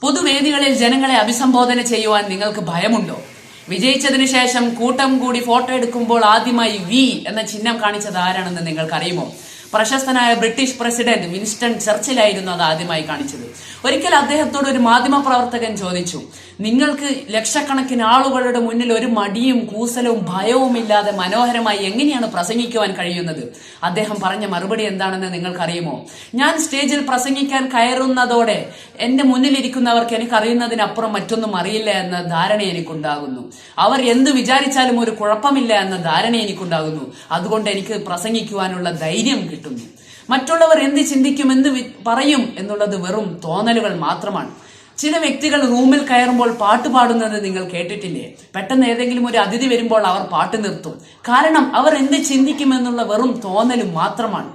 പൊതുവേദികളിൽ ജനങ്ങളെ അഭിസംബോധന ചെയ്യുവാൻ നിങ്ങൾക്ക് ഭയമുണ്ടോ? വിജയിച്ചതിനു ശേഷം കൂട്ടം കൂടി ഫോട്ടോ എടുക്കുമ്പോൾ ആദ്യമായി വി എന്ന ചിഹ്നം കാണിച്ചത് ആരാണെന്ന് നിങ്ങൾക്കറിയുമോ? പ്രശസ്തനായ ബ്രിട്ടീഷ് പ്രസിഡന്റ് വിൻസ്റ്റൺ ചർച്ചിലായിരുന്നു അത് ആദ്യമായി കാണിച്ചത്. ഒരിക്കൽ അദ്ദേഹത്തോട് ഒരു മാധ്യമ പ്രവർത്തകൻ ചോദിച്ചു, നിങ്ങൾക്ക് ലക്ഷക്കണക്കിന് ആളുകളുടെ മുന്നിൽ ഒരു മടിയും കൂസലവും ഭയവും ഇല്ലാതെ മനോഹരമായി എങ്ങനെയാണ് പ്രസംഗിക്കുവാൻ കഴിയുന്നത്? അദ്ദേഹം പറഞ്ഞ മറുപടി എന്താണെന്ന് നിങ്ങൾക്കറിയുമോ? ഞാൻ സ്റ്റേജിൽ പ്രസംഗിക്കാൻ കയറുന്നതോടെ എന്റെ മുന്നിലിരിക്കുന്നവർക്ക് എനിക്കറിയുന്നതിനപ്പുറം മറ്റൊന്നും അറിയില്ല എന്ന ധാരണ എനിക്കുണ്ടാകുന്നു. അവർ എന്ത് വിചാരിച്ചാലും ഒരു കുഴപ്പമില്ല എന്ന ധാരണ എനിക്കുണ്ടാകുന്നു. അതുകൊണ്ട് എനിക്ക് പ്രസംഗിക്കുവാനുള്ള ധൈര്യം കിട്ടുന്നു. മറ്റുള്ളവർ എന്ത് ചിന്തിക്കും, എന്ത് പറയും എന്നുള്ളത് വെറും തോന്നലുകൾ മാത്രമാണ്. ചില വ്യക്തികൾ റൂമിൽ കയറുമ്പോൾ പാട്ട് പാടുന്നത് നിങ്ങൾ കേട്ടിട്ടില്ലേ? പെട്ടെന്ന് ഏതെങ്കിലും ഒരു അതിഥി വരുമ്പോൾ അവർ പാട്ട് നിർത്തും. കാരണം അവർ എന്ത് ചിന്തിക്കുമെന്നുള്ള വെറും തോന്നലും മാത്രമാണ്.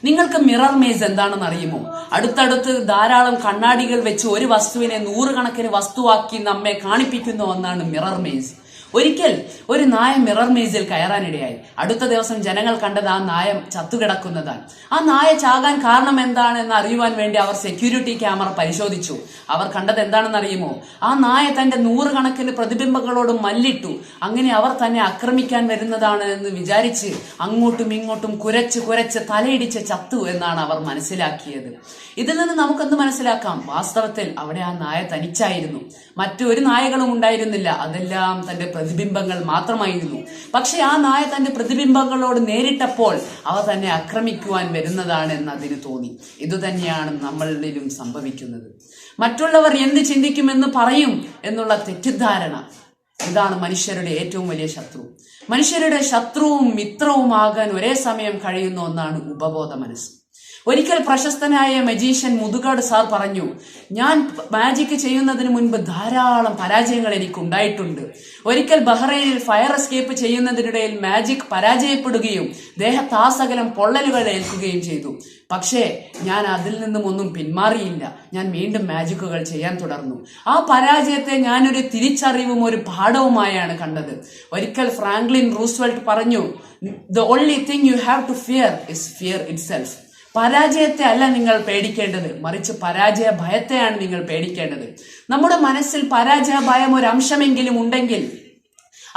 നിങ്ങൾക്ക് മിറർ മേസ് എന്താണെന്ന് അറിയുമോ? അടുത്തടുത്ത് ധാരാളം കണ്ണാടികൾ വെച്ച് ഒരു വസ്തുവിനെ 100 കണക്കിന് വസ്തുവാക്കി നമ്മെ കാണിപ്പിക്കുന്ന ഒന്നാണ് മിറർ മേസ്. ഒരിക്കൽ ഒരു നായ മിറർ മേസിൽ കയറാനിടയായി. അടുത്ത ദിവസം ജനങ്ങൾ കണ്ടത് ആ നായ ചത്തുകിടക്കുന്നതാണ്. ആ നായ ചാകാൻ കാരണം എന്താണെന്ന് അറിയുവാൻ വേണ്ടി അവർ സെക്യൂരിറ്റി ക്യാമറ പരിശോധിച്ചു. അവർ കണ്ടത് എന്താണെന്ന് അറിയുമോ? ആ നായ തന്റെ 100 കണക്കിന് പ്രതിബിംബങ്ങളോട് മല്ലിട്ടു. അങ്ങനെ അവർ തന്നെ ആക്രമിക്കാൻ വരുന്നതാണ് എന്ന് വിചാരിച്ച് അങ്ങോട്ടും ഇങ്ങോട്ടും കുരച്ച് തലയിടിച്ച് ചത്തു എന്നാണ് അവർ മനസ്സിലാക്കിയത്. ഇതിൽ നിന്ന് നമുക്കെന്ത് മനസ്സിലാക്കാം? വാസ്തവത്തിൽ അവിടെ ആ നായ തനിച്ചായിരുന്നു. മറ്റൊരു നായകളും ഉണ്ടായിരുന്നില്ല. അതെല്ലാം തന്റെ പ്രതിബിംബങ്ങൾ മാത്രമായിരുന്നു. പക്ഷെ ആ നായ തന്റെ പ്രതിബിംബങ്ങളോട് നേരിട്ടപ്പോൾ അവ തന്നെ ആക്രമിക്കുവാൻ വരുന്നതാണ് എന്ന് അതിന് തോന്നി. ഇതുതന്നെയാണ് നമ്മളിലും സംഭവിക്കുന്നത്. മറ്റുള്ളവർ എന്ത് ചിന്തിക്കുമെന്ന് പറയും എന്നുള്ള തെറ്റിദ്ധാരണ, ഇതാണ് മനുഷ്യരുടെ ഏറ്റവും വലിയ ശത്രു. മനുഷ്യരുടെ ശത്രുവും മിത്രവുമാകാൻ ഒരേ സമയം കഴിയുന്ന ഒന്നാണ് ഉപബോധ മനസ്സ്. ഒരിക്കൽ പ്രശസ്തനായ മജീഷ്യൻ മുതുകാട് സാർ പറഞ്ഞു, ഞാൻ മാജിക് ചെയ്യുന്നതിന് മുൻപ് ധാരാളം പരാജയങ്ങൾ എനിക്കുണ്ടായിട്ടുണ്ട്. ഒരിക്കൽ ബഹ്റൈനിൽ ഫയർ എസ്കേപ്പ് ചെയ്യുന്നതിനിടയിൽ മാജിക് പരാജയപ്പെടുകയും ദേഹത്താസകലം പൊള്ളലുകൾ ഏൽക്കുകയും ചെയ്തു. പക്ഷേ ഞാൻ അതിൽ നിന്നും ഒന്നും പിന്മാറിയില്ല. ഞാൻ വീണ്ടും മാജിക്കുകൾ ചെയ്യാൻ തുടർന്നു. ആ പരാജയത്തെ ഞാനൊരു തിരിച്ചറിവും ഒരു പാഠവുമായാണ് കണ്ടത്. ഒരിക്കൽ ഫ്രാങ്ക്ലിൻ റൂസ്വെൽറ്റ് പറഞ്ഞു, the only thing you have to fear is fear itself. പരാജയത്തെ അല്ല നിങ്ങൾ പേടിക്കേണ്ടത്, മറിച്ച് പരാജയ ഭയത്തെയാണ് നിങ്ങൾ പേടിക്കേണ്ടത്. നമ്മുടെ മനസ്സിൽ പരാജയ ഭയം ഒരു അംശമെങ്കിലും ഉണ്ടെങ്കിൽ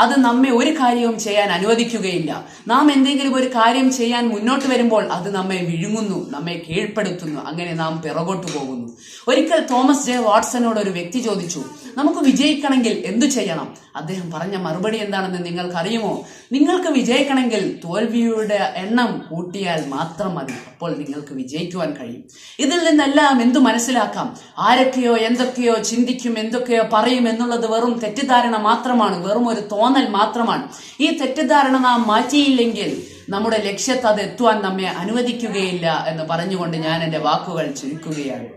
അത് നമ്മെ ഒരു കാര്യവും ചെയ്യാൻ അനുവദിക്കുകയില്ല. നാം എന്തെങ്കിലും ഒരു കാര്യം ചെയ്യാൻ മുന്നോട്ട് വരുമ്പോൾ അത് നമ്മെ വിഴുങ്ങുന്നു, നമ്മെ കീഴ്പ്പെടുത്തുന്നു. അങ്ങനെ നാം പിറകോട്ട് പോകുന്നു. ഒരിക്കൽ തോമസ് ജെ വാട്സനോട് ഒരു വ്യക്തി ചോദിച്ചു, നമുക്ക് വിജയിക്കണമെങ്കിൽ എന്തു ചെയ്യണം? അദ്ദേഹം പറഞ്ഞ മറുപടി എന്താണെന്ന് നിങ്ങൾക്കറിയുമോ? നിങ്ങൾക്ക് വിജയിക്കണമെങ്കിൽ തോൽവിയുടെ എണ്ണം കൂട്ടിയാൽ മാത്രം മതി. അപ്പോൾ നിങ്ങൾക്ക് വിജയിക്കുവാൻ കഴിയും. ഇതിൽ നിന്നെല്ലാം എന്തു മനസ്സിലാക്കാം? ആരൊക്കെയോ എന്തൊക്കെയോ ചിന്തിക്കും, എന്തൊക്കെയോ പറയും എന്നുള്ളത് വെറും തെറ്റിദ്ധാരണ മാത്രമാണ്, വെറും ഒരു തോന്നൽ മാത്രമാണ്. ഈ തെറ്റിദ്ധാരണ നാം മാറ്റിയില്ലെങ്കിൽ നമ്മുടെ ലക്ഷ്യത്ത് അത് എത്തുവാൻ നമ്മെ അനുവദിക്കുകയില്ല എന്ന് പറഞ്ഞുകൊണ്ട് ഞാൻ എൻ്റെ വാക്കുകൾ ചുരുക്കുകയാണ്.